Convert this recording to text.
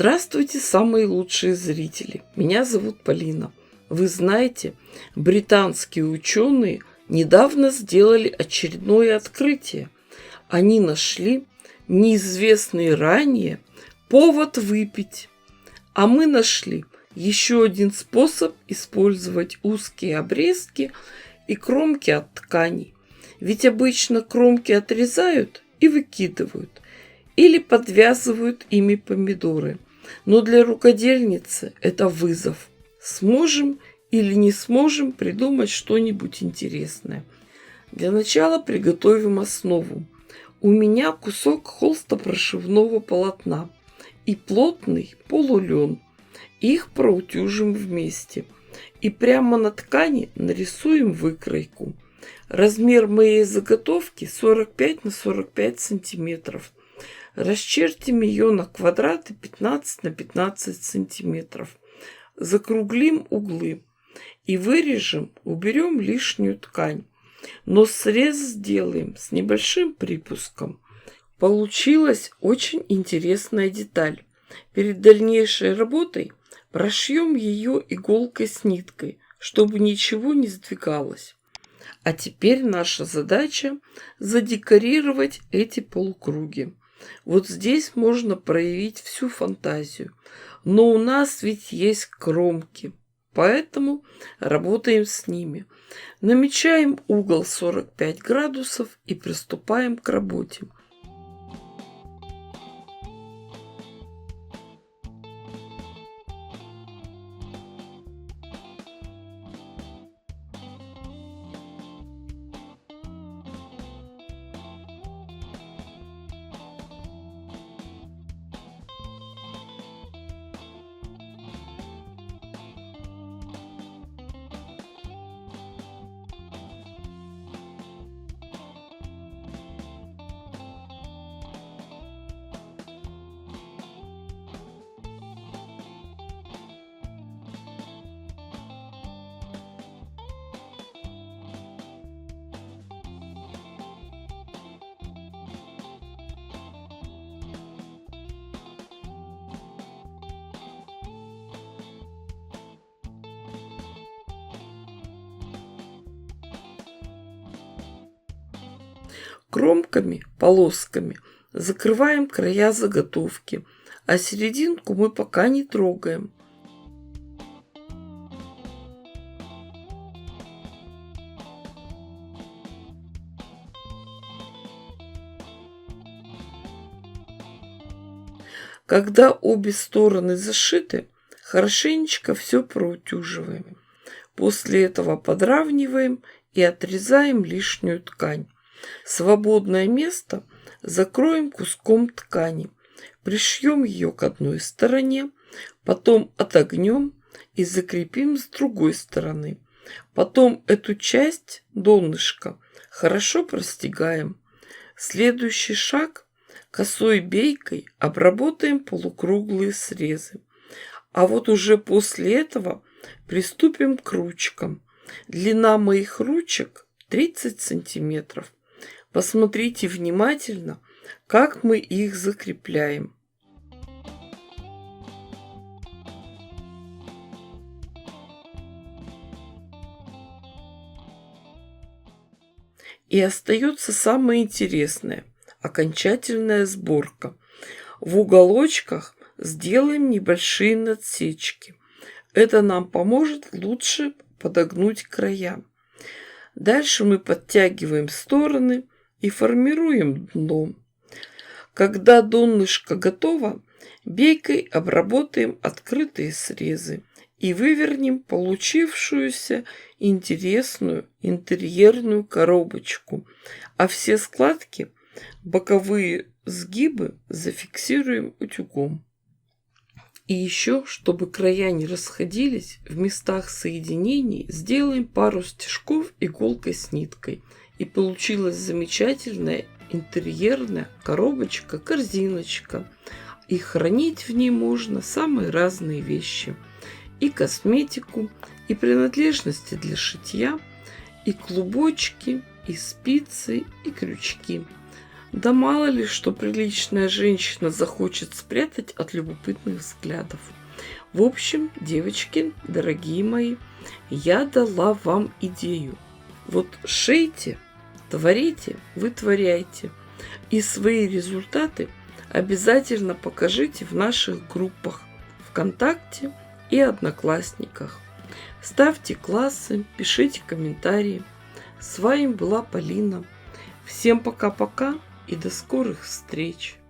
Здравствуйте, самые лучшие зрители! Меня зовут Полина. Вы знаете, британские ученые недавно сделали очередное открытие. Они нашли неизвестный ранее повод выпить. А мы нашли еще один способ использовать узкие обрезки и кромки от тканей. Ведь обычно кромки отрезают и выкидывают, или подвязывают ими помидоры. Но для рукодельницы это вызов. Сможем или не сможем придумать что-нибудь интересное. Для начала приготовим основу. У меня кусок холстопрошивного полотна и плотный полулен. Их проутюжим вместе. И прямо на ткани нарисуем выкройку. Размер моей заготовки 45 на 45 сантиметров. Расчертим ее на квадраты 15 на 15 сантиметров. Закруглим углы и вырежем, уберем лишнюю ткань. Но срез сделаем с небольшим припуском. Получилась очень интересная деталь. Перед дальнейшей работой прошьем ее иголкой с ниткой, чтобы ничего не сдвигалось. А теперь наша задача задекорировать эти полукруги. Вот здесь можно проявить всю фантазию. Но у нас ведь есть кромки, поэтому работаем с ними. Намечаем угол 45 градусов и приступаем к работе. Кромками, полосками закрываем края заготовки, а серединку мы пока не трогаем. Когда обе стороны зашиты, хорошенечко все проутюживаем. После этого подравниваем и отрезаем лишнюю ткань. Свободное место закроем куском ткани. Пришьем ее к одной стороне, потом отогнем и закрепим с другой стороны. Потом эту часть, донышко, хорошо простегаем. Следующий шаг – косой бейкой обработаем полукруглые срезы. А вот уже после этого приступим к ручкам. Длина моих ручек 30 сантиметров. Посмотрите внимательно, как мы их закрепляем. И остается самое интересное – окончательная сборка. В уголочках сделаем небольшие надсечки. Это нам поможет лучше подогнуть края. Дальше мы подтягиваем стороны и формируем дно. Когда донышко готово, бейкой обработаем открытые срезы и вывернем получившуюся интересную интерьерную коробочку, а все складки, боковые сгибы зафиксируем утюгом. И еще, чтобы края не расходились, в местах соединений сделаем пару стежков иголкой с ниткой. И получилась замечательная интерьерная коробочка-корзиночка. И хранить в ней можно самые разные вещи. И косметику, и принадлежности для шитья, и клубочки, и спицы, и крючки. Да мало ли, что приличная женщина захочет спрятать от любопытных взглядов. В общем, девочки, дорогие мои, я дала вам идею. Вот шейте, творите, вытворяйте. И свои результаты обязательно покажите в наших группах ВКонтакте и Одноклассниках. Ставьте классы, пишите комментарии. С вами была Полина. Всем пока-пока и до скорых встреч!